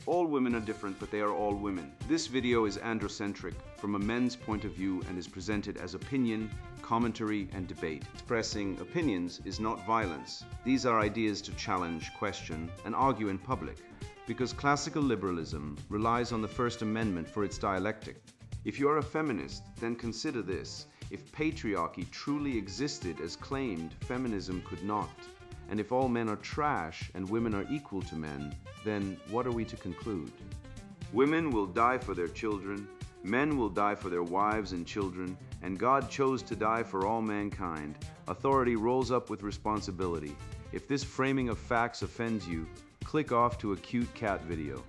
All women are different, but they are all women. This video is androcentric from a men's point of view and is presented as opinion, commentary, and debate. Expressing opinions is not violence. These are ideas to challenge, question, and argue in public, because classical liberalism relies on the First Amendment for its dialectic. If you are a feminist, then consider this. If patriarchy truly existed as claimed, feminism could not. And if all men are trash and women are equal to men, then what are we to conclude? Women will die for their children, men will die for their wives and children, and God chose to die for all mankind. Authority rolls up with responsibility. If this framing of facts offends you, click off to a cute cat video.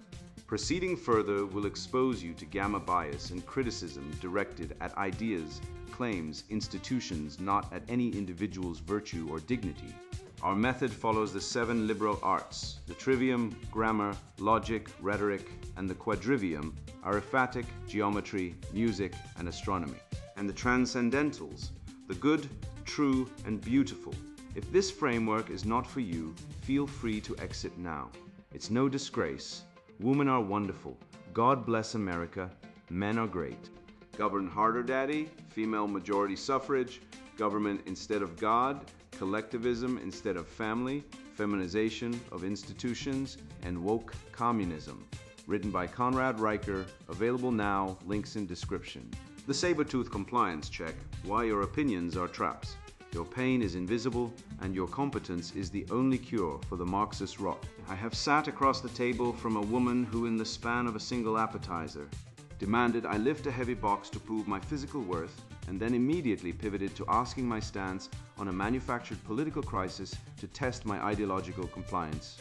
Proceeding further will expose you to gamma bias and criticism directed at ideas, claims, institutions, not at any individual's virtue or dignity. Our method follows the 7 liberal arts: the trivium, grammar, logic, rhetoric, and the quadrivium, arithmetic, geometry, music, and astronomy. And the transcendentals, the good, true, and beautiful. If this framework is not for you, feel free to exit now. It's no disgrace. Women are wonderful. God bless America. Men are great. Govern harder, daddy. Female majority suffrage. Government instead of God. Collectivism instead of family. Feminization of institutions. And woke communism. Written by Conrad Riker. Available now. Links in description. The saber-tooth compliance check. Why your opinions are traps. Your pain is invisible, and your competence is the only cure for the Marxist rot. I have sat across the table from a woman who, in the span of a single appetizer, demanded I lift a heavy box to prove my physical worth, and then immediately pivoted to asking my stance on a manufactured political crisis to test my ideological compliance.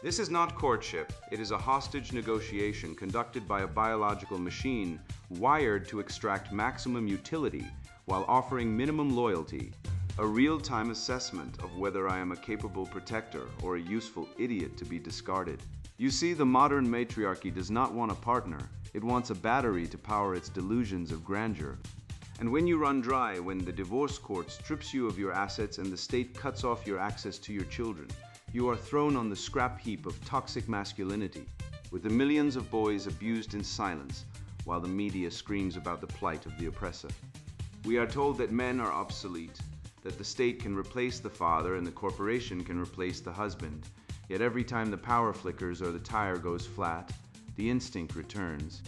This is not courtship. It is a hostage negotiation conducted by a biological machine wired to extract maximum utility while offering minimum loyalty. A real-time assessment of whether I am a capable protector or a useful idiot to be discarded. You see, the modern matriarchy does not want a partner. It wants a battery to power its delusions of grandeur. And when you run dry, when the divorce court strips you of your assets and the state cuts off your access to your children, you are thrown on the scrap heap of toxic masculinity, with the millions of boys abused in silence, while the media screams about the plight of the oppressor. We are told that men are obsolete, that the state can replace the father and the corporation can replace the husband. Yet every time the power flickers or the tire goes flat, the instinct returns.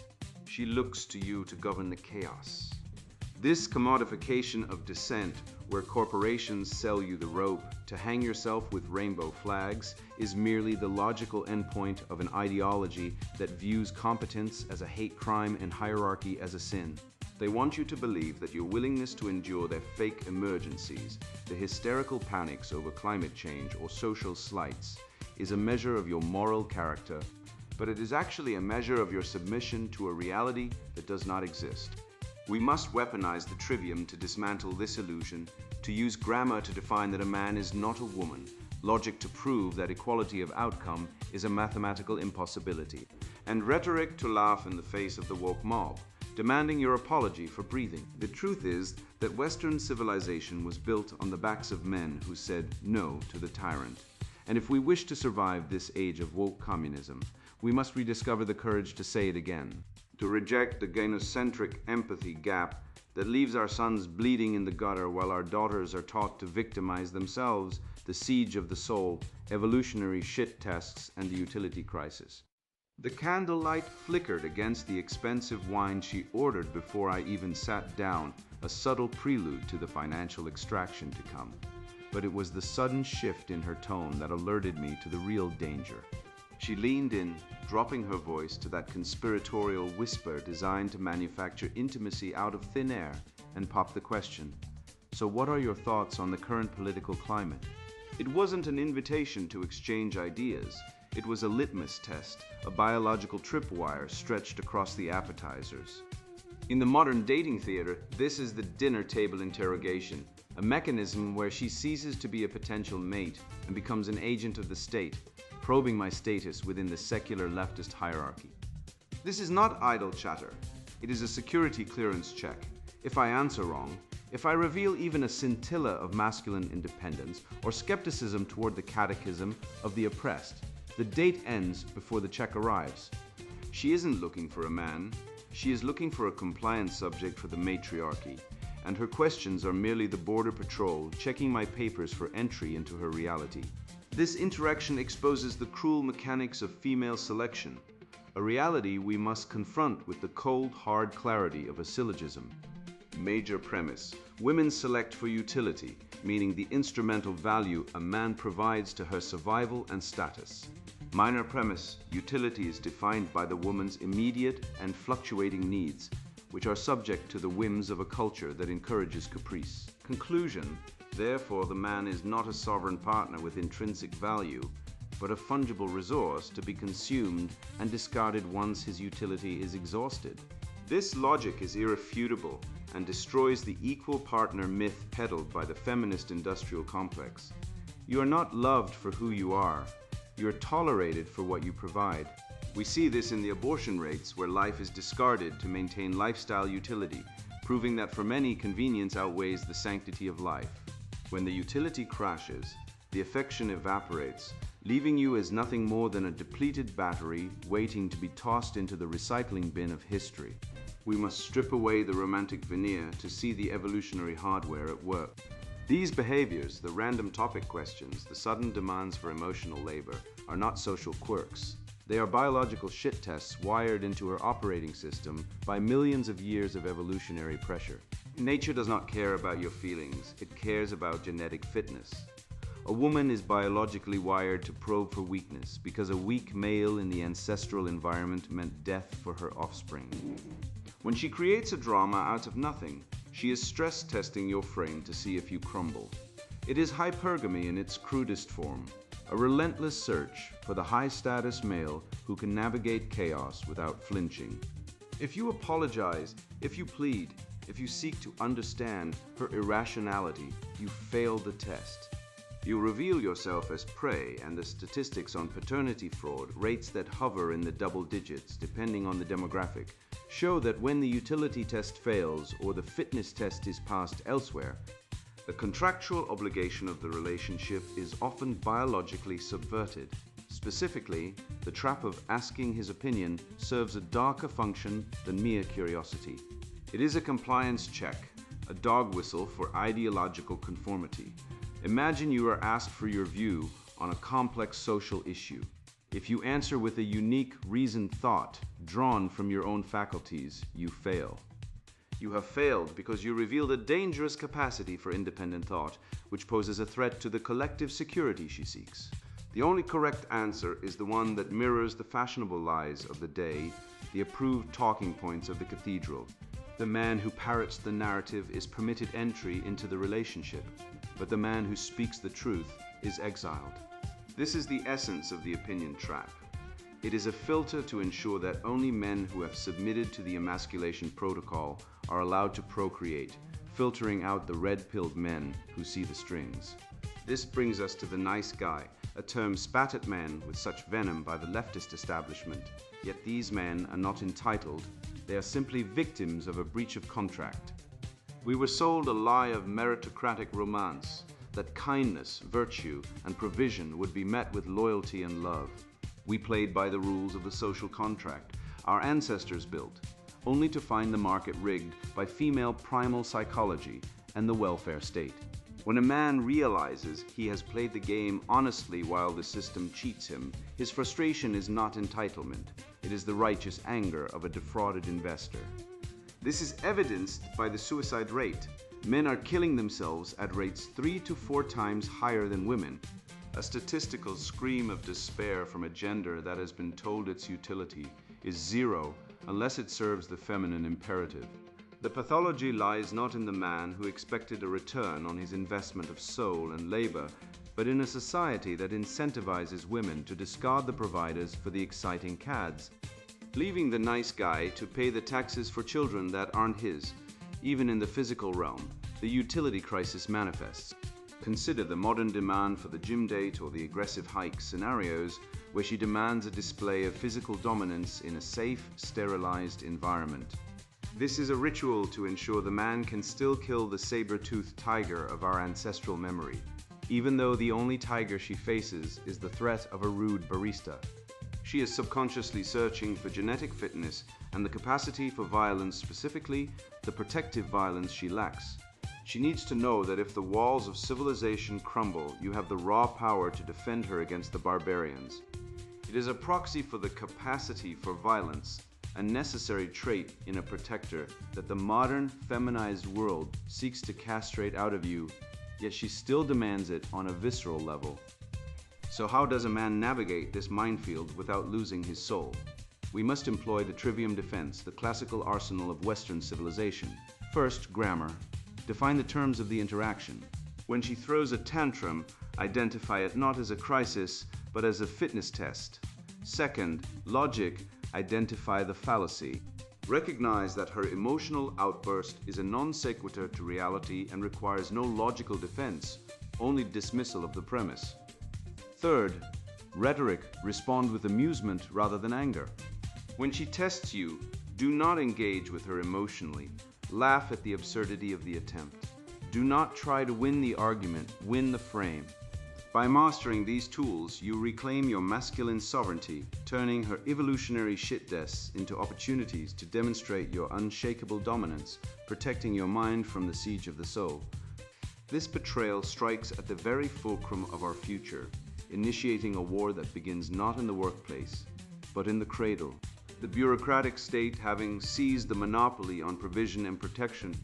She looks to you to govern the chaos. This commodification of dissent, where corporations sell you the rope to hang yourself with rainbow flags, is merely the logical endpoint of an ideology that views competence as a hate crime and hierarchy as a sin. They want you to believe that your willingness to endure their fake emergencies, the hysterical panics over climate change or social slights, is a measure of your moral character, but it is actually a measure of your submission to a reality that does not exist. We must weaponize the trivium to dismantle this illusion, to use grammar to define that a man is not a woman, logic to prove that equality of outcome is a mathematical impossibility, and rhetoric to laugh in the face of the woke mob, demanding your apology for breathing. The truth is that Western civilization was built on the backs of men who said no to the tyrant. And if we wish to survive this age of woke communism, we must rediscover the courage to say it again, to reject the gynocentric empathy gap that leaves our sons bleeding in the gutter while our daughters are taught to victimize themselves, the siege of the soul, evolutionary shit tests, and the utility crisis. The candlelight flickered against the expensive wine she ordered before I even sat down, a subtle prelude to the financial extraction to come. But it was the sudden shift in her tone that alerted me to the real danger. She leaned in, dropping her voice to that conspiratorial whisper designed to manufacture intimacy out of thin air, and popped the question, "So what are your thoughts on the current political climate?" It wasn't an invitation to exchange ideas. It was a litmus test, a biological tripwire stretched across the appetizers. In the modern dating theater, this is the dinner table interrogation, a mechanism where she ceases to be a potential mate and becomes an agent of the state, probing my status within the secular leftist hierarchy. This is not idle chatter. It is a security clearance check. If I answer wrong, if I reveal even a scintilla of masculine independence or skepticism toward the catechism of the oppressed, The date ends before the check arrives. She isn't looking for a man. She is looking for a compliant subject for the matriarchy, and her questions are merely the border patrol checking my papers for entry into her reality. This interaction exposes the cruel mechanics of female selection, a reality we must confront with the cold, hard clarity of a syllogism. Major premise: women select for utility, meaning the instrumental value a man provides to her survival and status. Minor premise: utility is defined by the woman's immediate and fluctuating needs, which are subject to the whims of a culture that encourages caprice. Conclusion: therefore, the man is not a sovereign partner with intrinsic value, but a fungible resource to be consumed and discarded once his utility is exhausted. This logic is irrefutable and destroys the equal partner myth peddled by the feminist industrial complex. You are not loved for who you are. You are tolerated for what you provide. We see this in the abortion rates, where life is discarded to maintain lifestyle utility, proving that for many, convenience outweighs the sanctity of life. When the utility crashes, the affection evaporates, leaving you as nothing more than a depleted battery waiting to be tossed into the recycling bin of history. We must strip away the romantic veneer to see the evolutionary hardware at work. These behaviors, the random topic questions, the sudden demands for emotional labor, are not social quirks. They are biological shit tests wired into her operating system by millions of years of evolutionary pressure. Nature does not care about your feelings, it cares about genetic fitness. A woman is biologically wired to probe for weakness because a weak male in the ancestral environment meant death for her offspring. When she creates a drama out of nothing, she is stress testing your frame to see if you crumble. It is hypergamy in its crudest form, a relentless search for the high-status male who can navigate chaos without flinching. If you apologize, if you plead, if you seek to understand her irrationality, you fail the test. You reveal yourself as prey, and the statistics on paternity fraud, rates that hover in the double digits depending on the demographic, show that when the utility test fails or the fitness test is passed elsewhere, the contractual obligation of the relationship is often biologically subverted. Specifically, the trap of asking his opinion serves a darker function than mere curiosity. It is a compliance check, a dog whistle for ideological conformity. Imagine you are asked for your view on a complex social issue. If you answer with a unique, reasoned thought drawn from your own faculties, you fail. You have failed because you revealed a dangerous capacity for independent thought, which poses a threat to the collective security she seeks. The only correct answer is the one that mirrors the fashionable lies of the day, the approved talking points of the cathedral. The man who parrots the narrative is permitted entry into the relationship, but the man who speaks the truth is exiled. This is the essence of the opinion trap. It is a filter to ensure that only men who have submitted to the emasculation protocol are allowed to procreate, filtering out the red-pilled men who see the strings. This brings us to the nice guy, a term spat at men with such venom by the leftist establishment. Yet these men are not entitled, they are simply victims of a breach of contract. We were sold a lie of meritocratic romance, that kindness, virtue, and provision would be met with loyalty and love. We played by the rules of the social contract our ancestors built, only to find the market rigged by female primal psychology and the welfare state. When a man realizes he has played the game honestly while the system cheats him, his frustration is not entitlement, it is the righteous anger of a defrauded investor. This is evidenced by the suicide rate. Men are killing themselves at rates 3 to 4 times higher than women, a statistical scream of despair from a gender that has been told its utility is zero unless it serves the feminine imperative. The pathology lies not in the man who expected a return on his investment of soul and labor, but in a society that incentivizes women to discard the providers for the exciting cads, leaving the nice guy to pay the taxes for children that aren't his. Even in the physical realm, the utility crisis manifests. Consider the modern demand for the gym date or the aggressive hike scenarios where she demands a display of physical dominance in a safe, sterilized environment. This is a ritual to ensure the man can still kill the saber-toothed tiger of our ancestral memory. even though the only tiger she faces is the threat of a rude barista. She is subconsciously searching for genetic fitness and the capacity for violence, specifically the protective violence she lacks. She needs to know that if the walls of civilization crumble, you have the raw power to defend her against the barbarians. It is a proxy for the capacity for violence, a necessary trait in a protector that the modern feminized world seeks to castrate out of you, yet she still demands it on a visceral level. So how does a man navigate this minefield without losing his soul? We must employ the trivium defense, the classical arsenal of Western civilization. First, grammar. Define the terms of the interaction. When she throws a tantrum, identify it not as a crisis, but as a fitness test. Second, logic. Identify the fallacy. Recognize that her emotional outburst is a non sequitur to reality and requires no logical defense, only dismissal of the premise. Third, rhetoric. Respond with amusement rather than anger. When she tests you, do not engage with her emotionally. Laugh at the absurdity of the attempt. Do not try to win the argument, win the frame. By mastering these tools, you reclaim your masculine sovereignty, turning her evolutionary shit-deaths into opportunities to demonstrate your unshakable dominance, protecting your mind from the siege of the soul. This betrayal strikes at the very fulcrum of our future, initiating a war that begins not in the workplace, but in the cradle. The bureaucratic state, having seized the monopoly on provision and protection,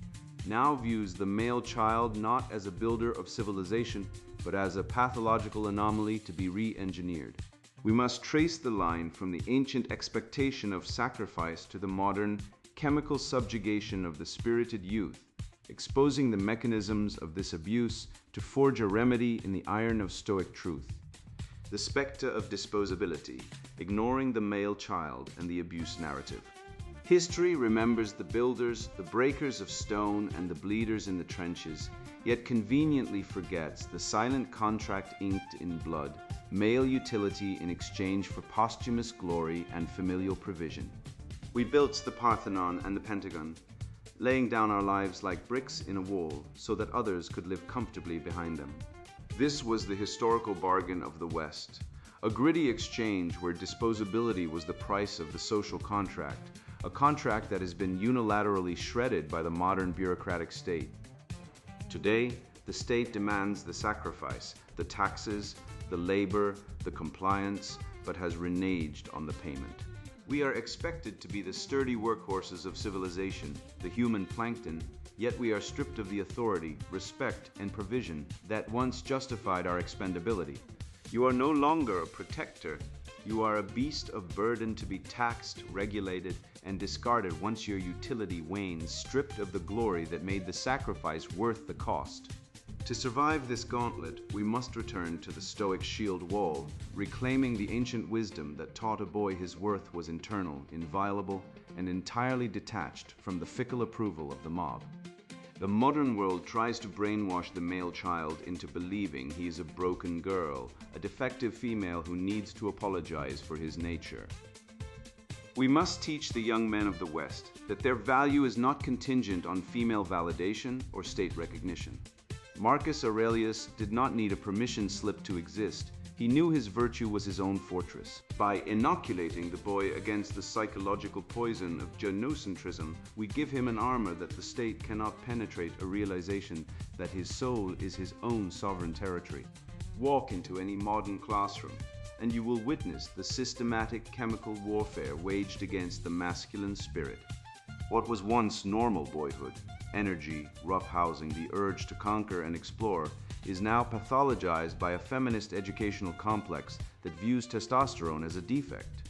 now views the male child not as a builder of civilization, but as a pathological anomaly to be re-engineered. We must trace the line from the ancient expectation of sacrifice to the modern chemical subjugation of the spirited youth, exposing the mechanisms of this abuse to forge a remedy in the iron of Stoic truth. The specter of disposability, ignoring the male child and the abuse narrative. History remembers the builders, the breakers of stone, and the bleeders in the trenches, yet conveniently forgets the silent contract inked in blood, male utility in exchange for posthumous glory and familial provision. We built the Parthenon and the Pentagon, laying down our lives like bricks in a wall so that others could live comfortably behind them. This was the historical bargain of the West, a gritty exchange where disposability was the price of the social contract, a contract that has been unilaterally shredded by the modern bureaucratic state. Today, the state demands the sacrifice, the taxes, the labor, the compliance, but has reneged on the payment. We are expected to be the sturdy workhorses of civilization, the human plankton, yet we are stripped of the authority, respect, and provision that once justified our expendability. You are no longer a protector. You are a beast of burden to be taxed, regulated, and discarded once your utility wanes, stripped of the glory that made the sacrifice worth the cost. To survive this gauntlet, we must return to the Stoic shield wall, reclaiming the ancient wisdom that taught a boy his worth was internal, inviolable, and entirely detached from the fickle approval of the mob. The modern world tries to brainwash the male child into believing he is a broken girl, a defective female who needs to apologize for his nature. We must teach the young men of the West that their value is not contingent on female validation or state recognition. Marcus Aurelius did not need a permission slip to exist. He knew his virtue was his own fortress. By inoculating the boy against the psychological poison of gynocentrism, we give him an armor that the state cannot penetrate, a realization that his soul is his own sovereign territory. Walk into any modern classroom, and you will witness the systematic chemical warfare waged against the masculine spirit. What was once normal boyhood, energy, roughhousing, the urge to conquer and explore, is now pathologized by a feminist educational complex that views testosterone as a defect.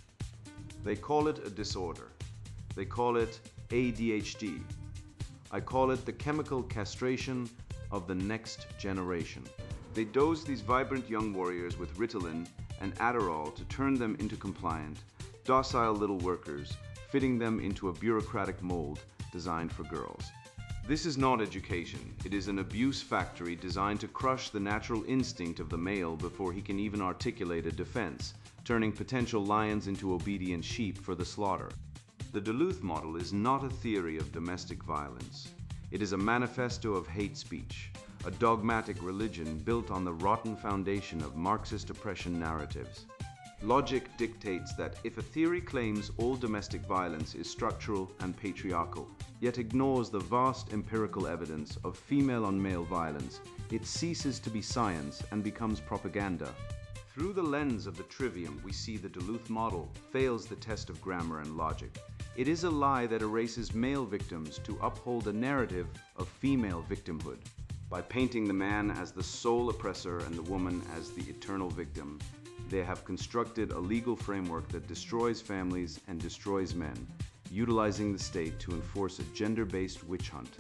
They call it a disorder. They call it ADHD. I call it the chemical castration of the next generation. They dose these vibrant young warriors with Ritalin and Adderall to turn them into compliant, docile little workers, fitting them into a bureaucratic mold designed for girls. This is not education. It is an abuse factory designed to crush the natural instinct of the male before he can even articulate a defense, turning potential lions into obedient sheep for the slaughter. The Duluth model is not a theory of domestic violence. It is a manifesto of hate speech, a dogmatic religion built on the rotten foundation of Marxist oppression narratives. Logic dictates that if a theory claims all domestic violence is structural and patriarchal, yet ignores the vast empirical evidence of female-on-male violence, it ceases to be science and becomes propaganda. Through the lens of the trivium, we see the Duluth model fails the test of grammar and logic. It is a lie that erases male victims to uphold a narrative of female victimhood. By painting the man as the sole oppressor and the woman as the eternal victim, they have constructed a legal framework that destroys families and destroys men, utilizing the state to enforce a gender-based witch hunt.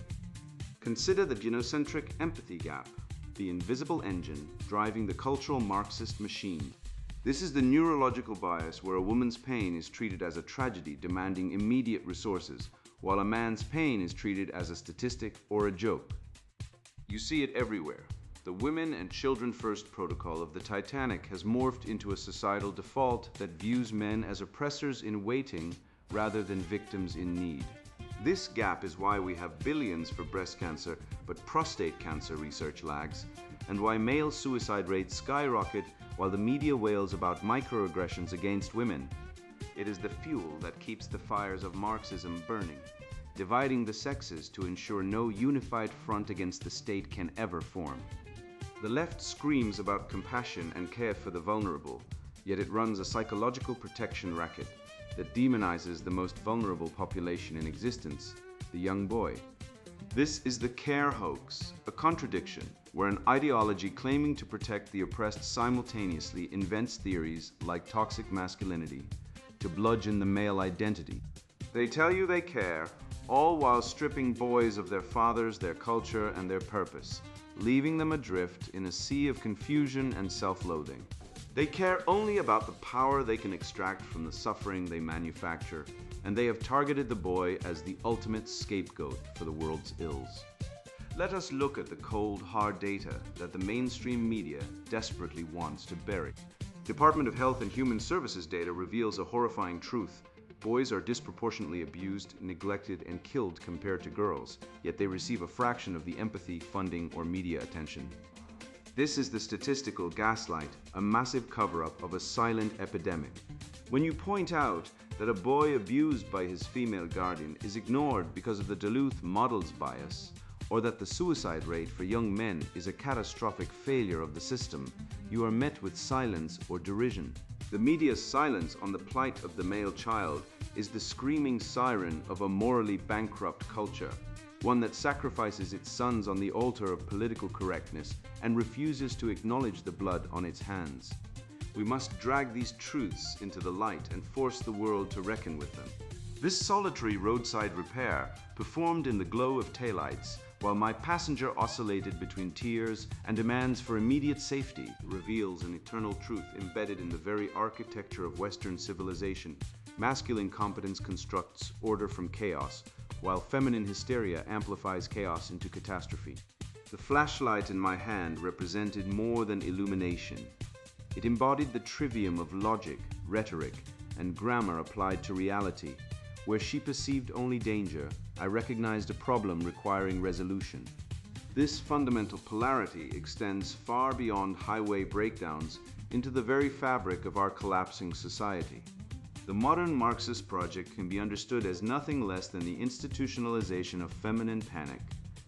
Consider the gynocentric empathy gap, the invisible engine driving the cultural Marxist machine. This is the neurological bias where a woman's pain is treated as a tragedy demanding immediate resources, while a man's pain is treated as a statistic or a joke. You see it everywhere. The women and children first protocol of the Titanic has morphed into a societal default that views men as oppressors in waiting rather than victims in need. This gap is why we have billions for breast cancer, but prostate cancer research lags, and why male suicide rates skyrocket while the media wails about microaggressions against women. It is the fuel that keeps the fires of Marxism burning, dividing the sexes to ensure no unified front against the state can ever form. The left screams about compassion and care for the vulnerable, yet it runs a psychological protection racket that demonizes the most vulnerable population in existence, the young boy. This is the care hoax, a contradiction where an ideology claiming to protect the oppressed simultaneously invents theories like toxic masculinity to bludgeon the male identity. They tell you they care, all while stripping boys of their fathers, their culture, and their purpose, leaving them adrift in a sea of confusion and self-loathing. They care only about the power they can extract from the suffering they manufacture, and they have targeted the boy as the ultimate scapegoat for the world's ills. Let us look at the cold, hard data that the mainstream media desperately wants to bury. Department of Health and Human Services data reveals a horrifying truth. Boys are disproportionately abused, neglected, and killed compared to girls, yet they receive a fraction of the empathy, funding, or media attention. This is the statistical gaslight, a massive cover-up of a silent epidemic. When you point out that a boy abused by his female guardian is ignored because of the Duluth model's bias, or that the suicide rate for young men is a catastrophic failure of the system, you are met with silence or derision. The media's silence on the plight of the male child is the screaming siren of a morally bankrupt culture, one that sacrifices its sons on the altar of political correctness and refuses to acknowledge the blood on its hands. We must drag these truths into the light and force the world to reckon with them. This solitary roadside repair, performed in the glow of taillights, while my passenger oscillated between tears and demands for immediate safety, reveals an eternal truth embedded in the very architecture of Western civilization. Masculine competence constructs order from chaos, while feminine hysteria amplifies chaos into catastrophe. The flashlight in my hand represented more than illumination. It embodied the trivium of logic, rhetoric, and grammar applied to reality. Where she perceived only danger, I recognized a problem requiring resolution. This fundamental polarity extends far beyond highway breakdowns into the very fabric of our collapsing society. The modern Marxist project can be understood as nothing less than the institutionalization of feminine panic,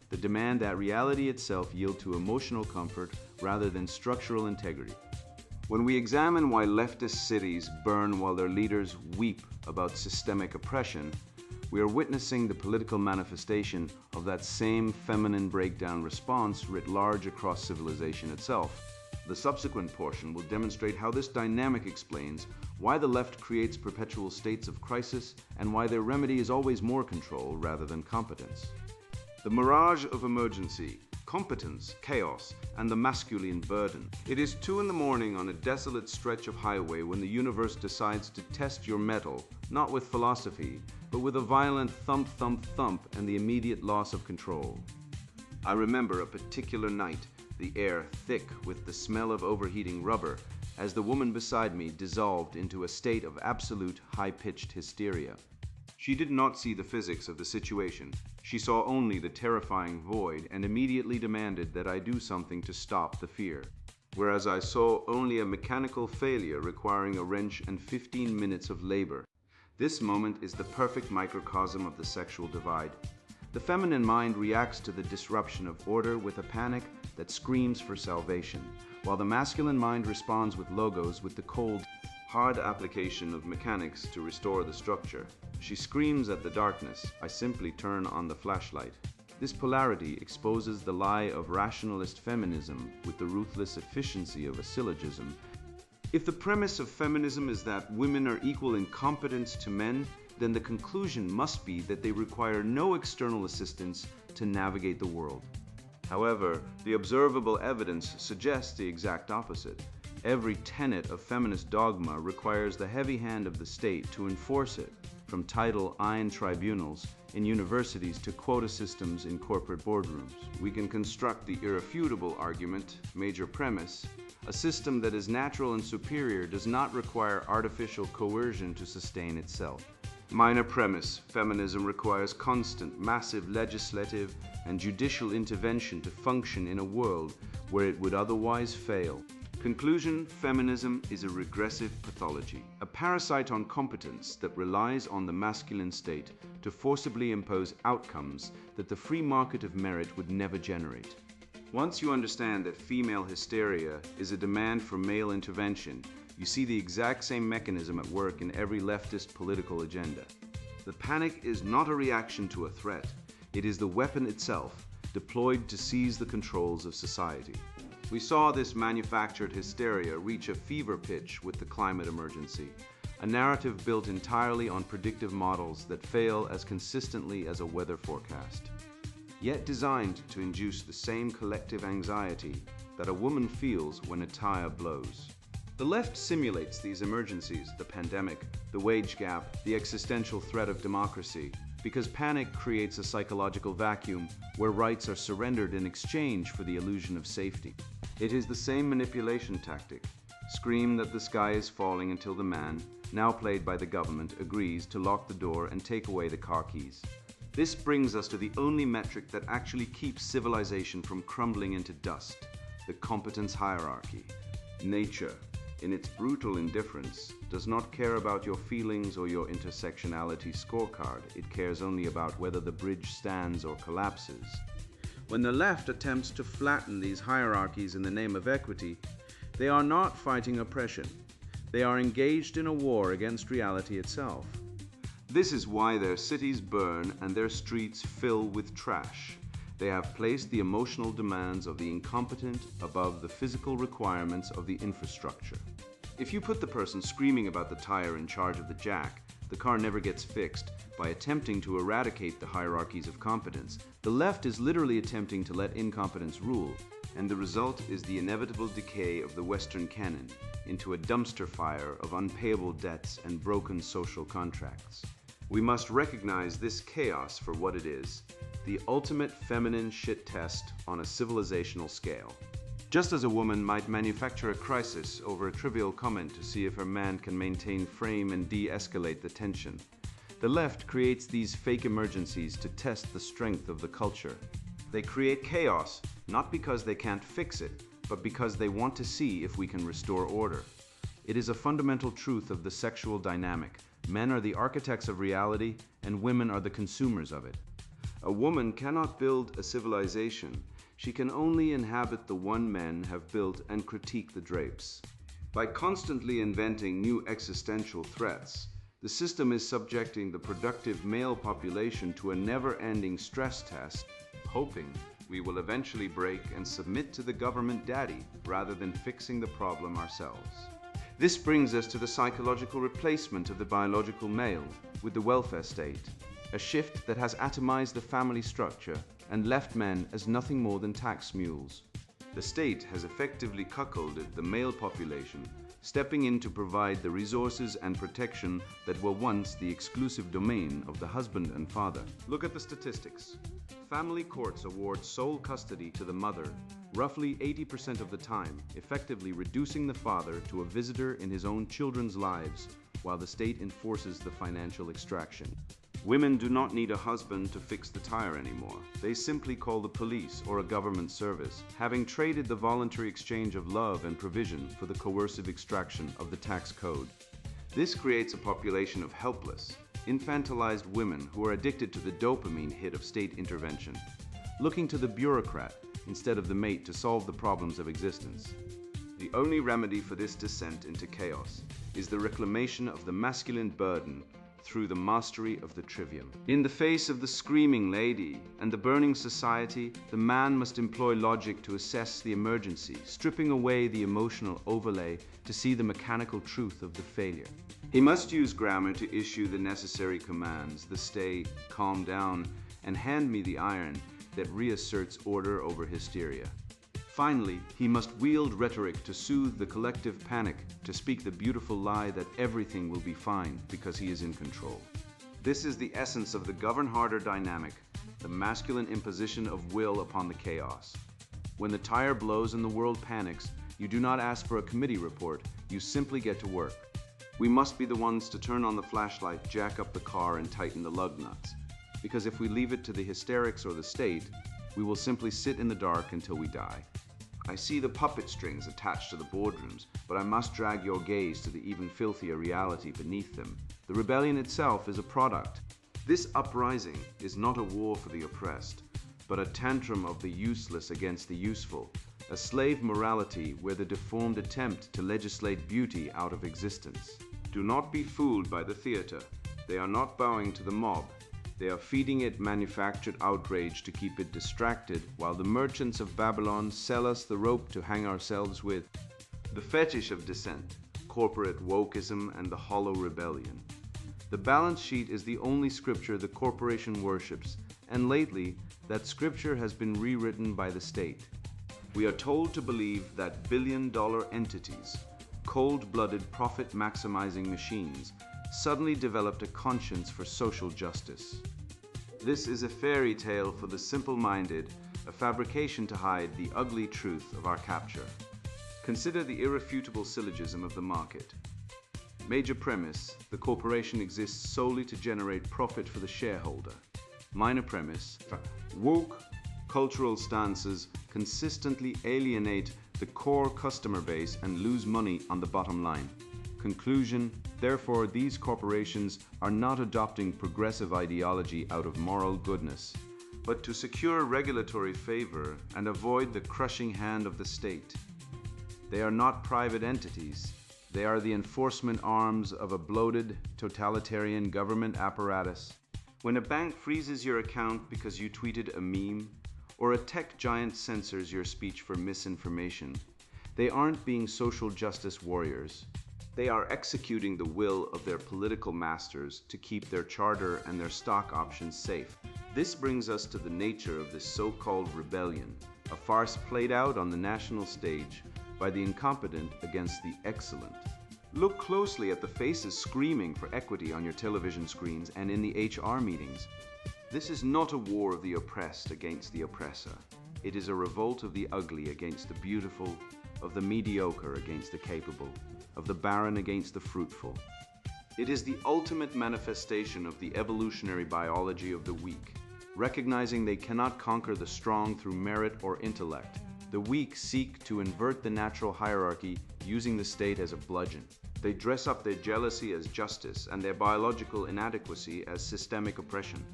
the demand that reality itself yield to emotional comfort rather than structural integrity. When we examine why leftist cities burn while their leaders weep about systemic oppression, we are witnessing the political manifestation of that same feminine breakdown response writ large across civilization itself. The subsequent portion will demonstrate how this dynamic explains why the left creates perpetual states of crisis and why their remedy is always more control rather than competence. The mirage of emergency, competence, chaos, and the masculine burden. It is 2 a.m. on a desolate stretch of highway when the universe decides to test your mettle, not with philosophy, but with a violent thump, thump, thump and the immediate loss of control. I remember a particular night, the air thick with the smell of overheating rubber, as the woman beside me dissolved into a state of absolute high-pitched hysteria. She did not see the physics of the situation. She saw only the terrifying void and immediately demanded that I do something to stop the fear. Whereas I saw only a mechanical failure requiring a wrench and 15 minutes of labor. This moment is the perfect microcosm of the sexual divide. The feminine mind reacts to the disruption of order with a panic that screams for salvation, while the masculine mind responds with logos with the cold, hard application of mechanics to restore the structure. She screams at the darkness, I simply turn on the flashlight. This polarity exposes the lie of rationalist feminism with the ruthless efficiency of a syllogism. If the premise of feminism is that women are equal in competence to men, then the conclusion must be that they require no external assistance to navigate the world. However, the observable evidence suggests the exact opposite. Every tenet of feminist dogma requires the heavy hand of the state to enforce it, from Title IX tribunals in universities to quota systems in corporate boardrooms. We can construct the irrefutable argument, major premise: a system that is natural and superior does not require artificial coercion to sustain itself. Minor premise: feminism requires constant, massive legislative and judicial intervention to function in a world where it would otherwise fail. Conclusion: feminism is a regressive pathology, a parasite on competence that relies on the masculine state to forcibly impose outcomes that the free market of merit would never generate. Once you understand that female hysteria is a demand for male intervention, you see the exact same mechanism at work in every leftist political agenda. The panic is not a reaction to a threat. It is the weapon itself, deployed to seize the controls of society. We saw this manufactured hysteria reach a fever pitch with the climate emergency, a narrative built entirely on predictive models that fail as consistently as a weather forecast, yet designed to induce the same collective anxiety that a woman feels when a tire blows. The left simulates these emergencies, the pandemic, the wage gap, the existential threat of democracy, because panic creates a psychological vacuum where rights are surrendered in exchange for the illusion of safety. It is the same manipulation tactic. Scream that the sky is falling until the man, now played by the government, agrees to lock the door and take away the car keys. This brings us to the only metric that actually keeps civilization from crumbling into dust: the competence hierarchy. Nature, in its brutal indifference, does not care about your feelings or your intersectionality scorecard. It cares only about whether the bridge stands or collapses. When the left attempts to flatten these hierarchies in the name of equity, they are not fighting oppression. They are engaged in a war against reality itself. This is why their cities burn and their streets fill with trash. They have placed the emotional demands of the incompetent above the physical requirements of the infrastructure. If you put the person screaming about the tire in charge of the jack, the car never gets fixed. By attempting to eradicate the hierarchies of competence, the left is literally attempting to let incompetence rule, and the result is the inevitable decay of the Western canon into a dumpster fire of unpayable debts and broken social contracts. We must recognize this chaos for what it is: the ultimate feminine shit test on a civilizational scale. Just as a woman might manufacture a crisis over a trivial comment to see if her man can maintain frame and de-escalate the tension, the left creates these fake emergencies to test the strength of the culture. They create chaos, not because they can't fix it, but because they want to see if we can restore order. It is a fundamental truth of the sexual dynamic. Men are the architects of reality, and women are the consumers of it. A woman cannot build a civilization. She can only inhabit the one men have built and critique the drapes. By constantly inventing new existential threats, the system is subjecting the productive male population to a never-ending stress test, hoping we will eventually break and submit to the government daddy rather than fixing the problem ourselves. This brings us to the psychological replacement of the biological male with the welfare state, a shift that has atomized the family structure and left men as nothing more than tax mules. The state has effectively cuckolded the male population, stepping in to provide the resources and protection that were once the exclusive domain of the husband and father. Look at the statistics. Family courts award sole custody to the mother roughly 80% of the time, effectively reducing the father to a visitor in his own children's lives while the state enforces the financial extraction. Women do not need a husband to fix the tire anymore. They simply call the police or a government service, having traded the voluntary exchange of love and provision for the coercive extraction of the tax code. This creates a population of helpless, infantilized women who are addicted to the dopamine hit of state intervention, looking to the bureaucrat instead of the mate to solve the problems of existence. The only remedy for this descent into chaos is the reclamation of the masculine burden through the mastery of the trivium. In the face of the screaming lady and the burning society, the man must employ logic to assess the emergency, stripping away the emotional overlay to see the mechanical truth of the failure. He must use grammar to issue the necessary commands, the stay, calm down, and hand me the iron that reasserts order over hysteria. Finally, he must wield rhetoric to soothe the collective panic, to speak the beautiful lie that everything will be fine because he is in control. This is the essence of the govern harder dynamic, the masculine imposition of will upon the chaos. When the tire blows and the world panics, you do not ask for a committee report, you simply get to work. We must be the ones to turn on the flashlight, jack up the car, and tighten the lug nuts. Because if we leave it to the hysterics or the state, we will simply sit in the dark until we die. I see the puppet strings attached to the boardrooms, but I must drag your gaze to the even filthier reality beneath them. The rebellion itself is a product. This uprising is not a war for the oppressed, but a tantrum of the useless against the useful, a slave morality where the deformed attempt to legislate beauty out of existence. Do not be fooled by the theater. They are not bowing to the mob. They are feeding it manufactured outrage to keep it distracted, while the merchants of Babylon sell us the rope to hang ourselves with. The fetish of dissent, corporate wokeism, and the hollow rebellion. The balance sheet is the only scripture the corporation worships, and lately, that scripture has been rewritten by the state. We are told to believe that billion-dollar entities, cold-blooded profit-maximizing machines, suddenly developed a conscience for social justice. This is a fairy tale for the simple-minded, a fabrication to hide the ugly truth of our capture. Consider the irrefutable syllogism of the market. Major premise: the corporation exists solely to generate profit for the shareholder. Minor premise: woke cultural stances consistently alienate the core customer base and lose money on the bottom line. Conclusion: therefore, these corporations are not adopting progressive ideology out of moral goodness, but to secure regulatory favor and avoid the crushing hand of the state. They are not private entities. They are the enforcement arms of a bloated, totalitarian government apparatus. When a bank freezes your account because you tweeted a meme, or a tech giant censors your speech for misinformation, they aren't being social justice warriors. They are executing the will of their political masters to keep their charter and their stock options safe. This brings us to the nature of this so-called rebellion, a farce played out on the national stage by the incompetent against the excellent. Look closely at the faces screaming for equity on your television screens and in the HR meetings. This is not a war of the oppressed against the oppressor. It is a revolt of the ugly against the beautiful, of the mediocre against the capable, of the barren against the fruitful. It is the ultimate manifestation of the evolutionary biology of the weak. Recognizing they cannot conquer the strong through merit or intellect, the weak seek to invert the natural hierarchy using the state as a bludgeon. They dress up their jealousy as justice and their biological inadequacy as systemic oppression.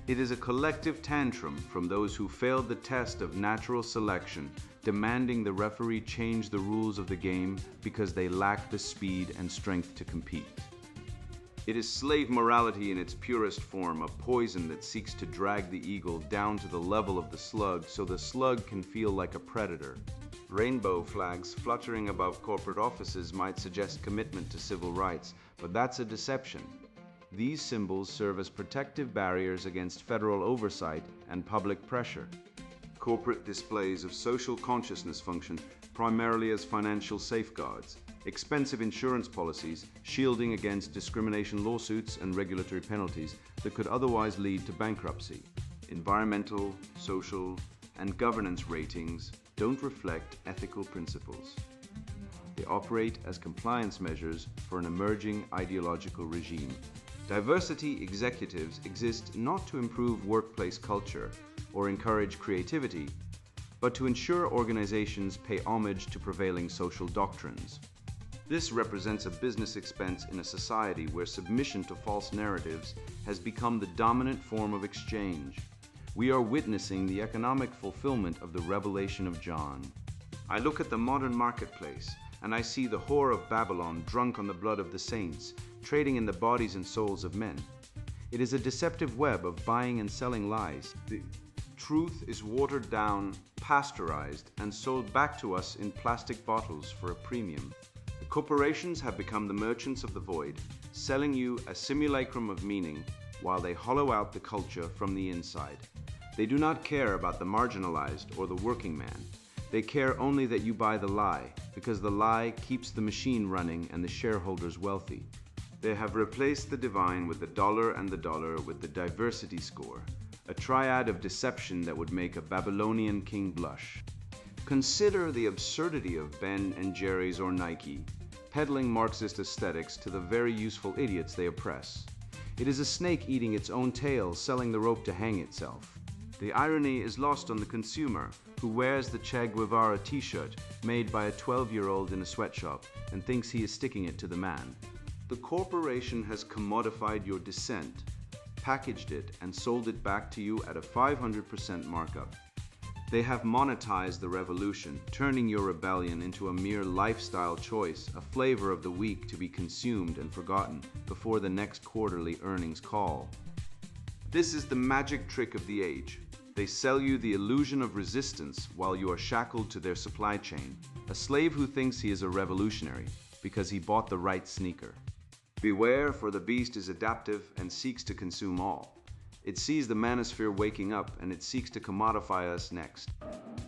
It is a collective tantrum from those who failed the test of natural selection, demanding the referee change the rules of the game because they lack the speed and strength to compete. It is slave morality in its purest form, a poison that seeks to drag the eagle down to the level of the slug so the slug can feel like a predator. Rainbow flags fluttering above corporate offices might suggest commitment to civil rights, but that's a deception. These symbols serve as protective barriers against federal oversight and public pressure. Corporate displays of social consciousness function primarily as financial safeguards, expensive insurance policies shielding against discrimination lawsuits and regulatory penalties that could otherwise lead to bankruptcy. Environmental, social, and governance ratings don't reflect ethical principles. They operate as compliance measures for an emerging ideological regime. Diversity executives exist not to improve workplace culture or encourage creativity, but to ensure organizations pay homage to prevailing social doctrines. This represents a business expense in a society where submission to false narratives has become the dominant form of exchange. We are witnessing the economic fulfillment of the revelation of John. I look at the modern marketplace, and I see the whore of Babylon drunk on the blood of the saints, trading in the bodies and souls of men. It is a deceptive web of buying and selling lies. The truth is watered down, pasteurized, and sold back to us in plastic bottles for a premium. The corporations have become the merchants of the void, selling you a simulacrum of meaning while they hollow out the culture from the inside. They do not care about the marginalized or the working man. They care only that you buy the lie, because the lie keeps the machine running and the shareholders wealthy. They have replaced the divine with the dollar and the dollar with the diversity score, a triad of deception that would make a Babylonian king blush. Consider the absurdity of Ben and Jerry's or Nike, peddling Marxist aesthetics to the very useful idiots they oppress. It is a snake eating its own tail, selling the rope to hang itself. The irony is lost on the consumer, who wears the Che Guevara t-shirt made by a 12-year-old in a sweatshop and thinks he is sticking it to the man. The corporation has commodified your dissent, packaged it, and sold it back to you at a 500% markup. They have monetized the revolution, turning your rebellion into a mere lifestyle choice, a flavor of the week to be consumed and forgotten before the next quarterly earnings call. This is the magic trick of the age. They sell you the illusion of resistance while you are shackled to their supply chain, a slave who thinks he is a revolutionary because he bought the right sneaker. Beware, for the beast is adaptive and seeks to consume all. It sees the manosphere waking up and it seeks to commodify us next.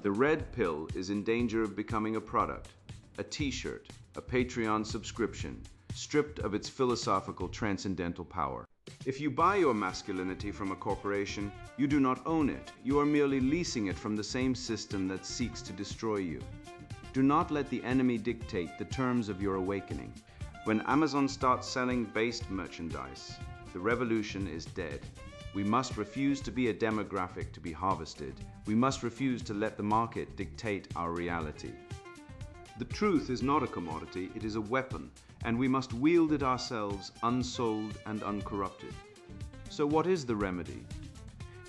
The red pill is in danger of becoming a product, a t-shirt, a Patreon subscription, stripped of its philosophical transcendental power. If you buy your masculinity from a corporation, you do not own it. You are merely leasing it from the same system that seeks to destroy you. Do not let the enemy dictate the terms of your awakening. When Amazon starts selling based merchandise, the revolution is dead. We must refuse to be a demographic to be harvested. We must refuse to let the market dictate our reality. The truth is not a commodity, it is a weapon, and we must wield it ourselves, unsold and uncorrupted. So what is the remedy?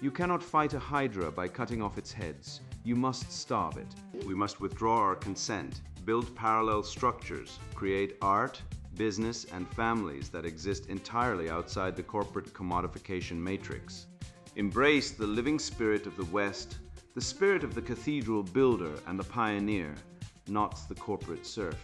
You cannot fight a hydra by cutting off its heads. You must starve it. We must withdraw our consent, build parallel structures, create art, business, and families that exist entirely outside the corporate commodification matrix. Embrace the living spirit of the West, the spirit of the cathedral builder and the pioneer, not the corporate serf.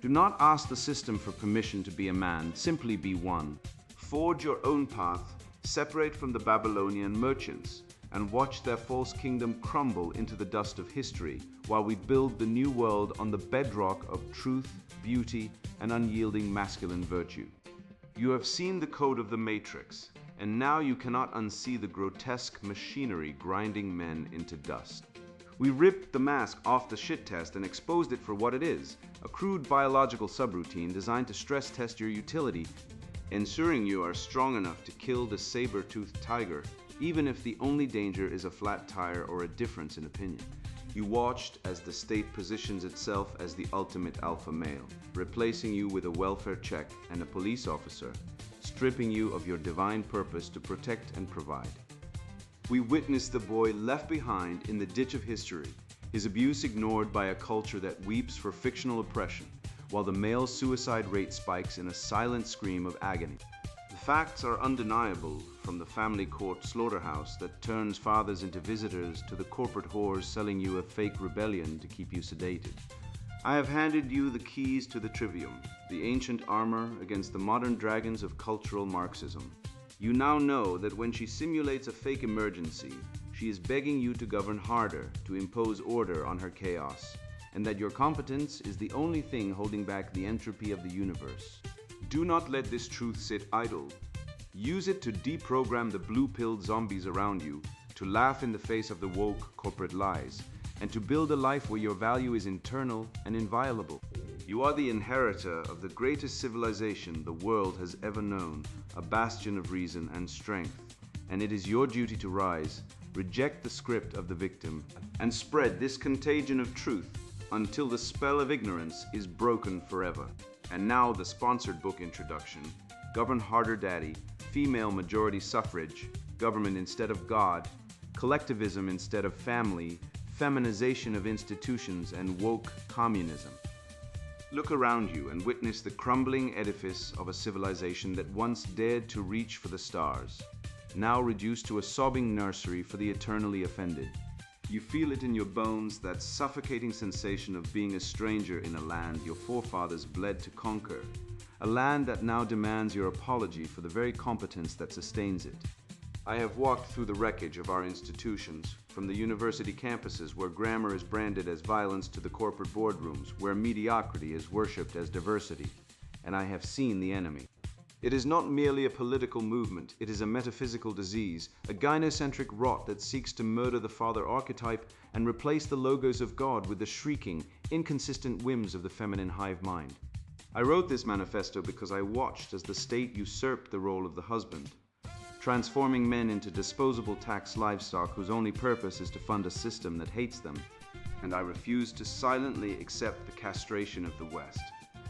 Do not ask the system for permission to be a man, simply be one. Forge your own path, separate from the Babylonian merchants, and watch their false kingdom crumble into the dust of history while we build the new world on the bedrock of truth, beauty, and unyielding masculine virtue. You have seen the code of the matrix, and now you cannot unsee the grotesque machinery grinding men into dust. We ripped the mask off the shit test and exposed it for what it is, a crude biological subroutine designed to stress test your utility, ensuring you are strong enough to kill the saber-toothed tiger, even if the only danger is a flat tire or a difference in opinion. You watched as the state positions itself as the ultimate alpha male, replacing you with a welfare check and a police officer, stripping you of your divine purpose to protect and provide. We witnessed the boy left behind in the ditch of history, his abuse ignored by a culture that weeps for fictional oppression, while the male suicide rate spikes in a silent scream of agony. The facts are undeniable, from the family court slaughterhouse that turns fathers into visitors to the corporate whores selling you a fake rebellion to keep you sedated. I have handed you the keys to the trivium, the ancient armor against the modern dragons of cultural Marxism. You now know that when she simulates a fake emergency, she is begging you to govern harder, to impose order on her chaos, and that your competence is the only thing holding back the entropy of the universe. Do not let this truth sit idle. Use it to deprogram the blue-pilled zombies around you, to laugh in the face of the woke corporate lies, and to build a life where your value is internal and inviolable. You are the inheritor of the greatest civilization the world has ever known, a bastion of reason and strength. And it is your duty to rise, reject the script of the victim, and spread this contagion of truth until the spell of ignorance is broken forever. And now the sponsored book introduction: Govern Harder Daddy, Female Majority Suffrage, Government Instead of God, Collectivism Instead of Family, Feminization of Institutions, and Woke Communism. Look around you and witness the crumbling edifice of a civilization that once dared to reach for the stars, now reduced to a sobbing nursery for the eternally offended. You feel it in your bones, that suffocating sensation of being a stranger in a land your forefathers bled to conquer, a land that now demands your apology for the very competence that sustains it. I have walked through the wreckage of our institutions, from the university campuses where grammar is branded as violence to the corporate boardrooms where mediocrity is worshipped as diversity, and I have seen the enemy. It is not merely a political movement, it is a metaphysical disease, a gynocentric rot that seeks to murder the father archetype and replace the logos of God with the shrieking, inconsistent whims of the feminine hive mind. I wrote this manifesto because I watched as the state usurped the role of the husband, transforming men into disposable tax livestock whose only purpose is to fund a system that hates them, and I refused to silently accept the castration of the West.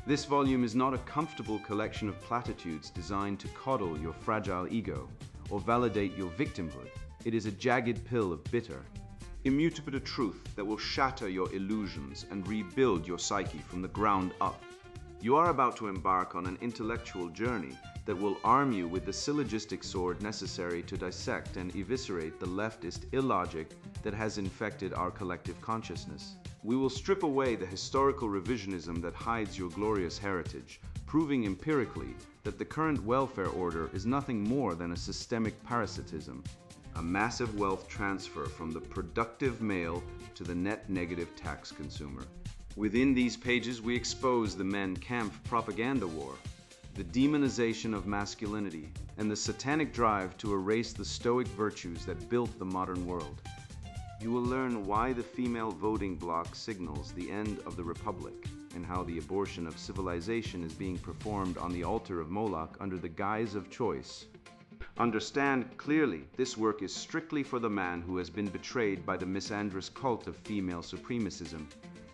This volume is not a comfortable collection of platitudes designed to coddle your fragile ego or validate your victimhood. It is a jagged pill of bitter, immutable truth that will shatter your illusions and rebuild your psyche from the ground up. You are about to embark on an intellectual journey that will arm you with the syllogistic sword necessary to dissect and eviscerate the leftist illogic that has infected our collective consciousness. We will strip away the historical revisionism that hides your glorious heritage, proving empirically that the current welfare order is nothing more than a systemic parasitism, a massive wealth transfer from the productive male to the net negative tax consumer. Within these pages, we expose the men camp propaganda war, the demonization of masculinity, and the satanic drive to erase the stoic virtues that built the modern world. You will learn why the female voting bloc signals the end of the republic, and how the abortion of civilization is being performed on the altar of Moloch under the guise of choice. Understand clearly, this work is strictly for the man who has been betrayed by the misandrous cult of female supremacism,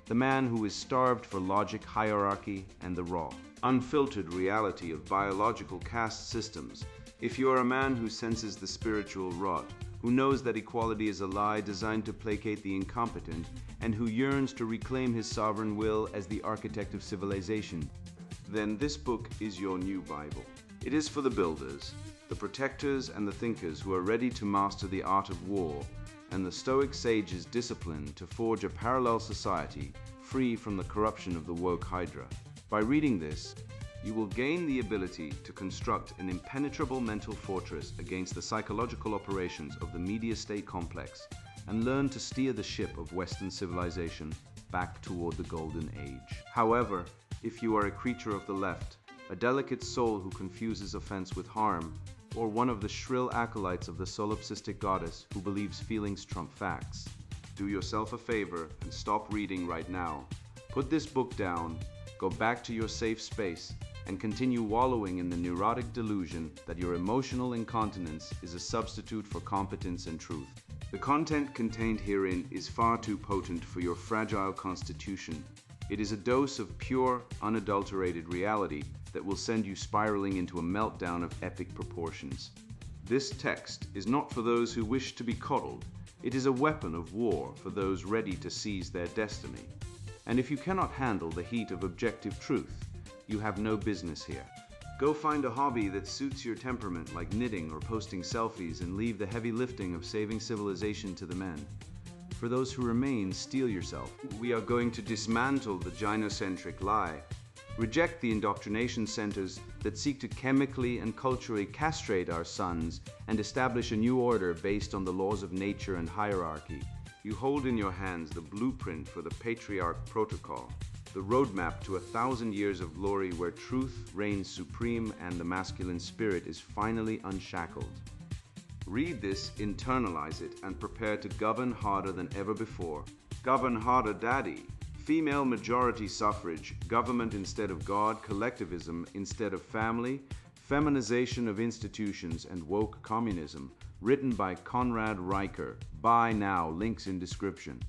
the man who is starved for logic, hierarchy, and the raw, unfiltered reality of biological caste systems. If you are a man who senses the spiritual rot, who knows that equality is a lie designed to placate the incompetent, and who yearns to reclaim his sovereign will as the architect of civilization, then this book is your new Bible. It is for the builders, the protectors, and the thinkers who are ready to master the art of war, and the Stoic sages disciplined to forge a parallel society free from the corruption of the woke hydra. By reading this, you will gain the ability to construct an impenetrable mental fortress against the psychological operations of the media state complex, and learn to steer the ship of Western civilization back toward the golden age. However, if you are a creature of the left, a delicate soul who confuses offense with harm, or one of the shrill acolytes of the solipsistic goddess who believes feelings trump facts, do yourself a favor and stop reading right now. Put this book down, go back to your safe space, and continue wallowing in the neurotic delusion that your emotional incontinence is a substitute for competence and truth. The content contained herein is far too potent for your fragile constitution. It is a dose of pure, unadulterated reality that will send you spiraling into a meltdown of epic proportions. This text is not for those who wish to be coddled. It is a weapon of war for those ready to seize their destiny. And if you cannot handle the heat of objective truth, you have no business here. Go find a hobby that suits your temperament, like knitting or posting selfies, and leave the heavy lifting of saving civilization to the men. For those who remain, steel yourself. We are going to dismantle the gynocentric lie. Reject the indoctrination centers that seek to chemically and culturally castrate our sons and establish a new order based on the laws of nature and hierarchy. You hold in your hands the blueprint for the Patriarch Protocol, the roadmap to 1,000 years of glory where truth reigns supreme and the masculine spirit is finally unshackled. Read this, internalize it, and prepare to govern harder than ever before. Govern harder, Daddy. Female majority suffrage, government instead of God, collectivism instead of family, feminization of institutions, and woke communism, written by Conrad Riker. Buy now, links in description.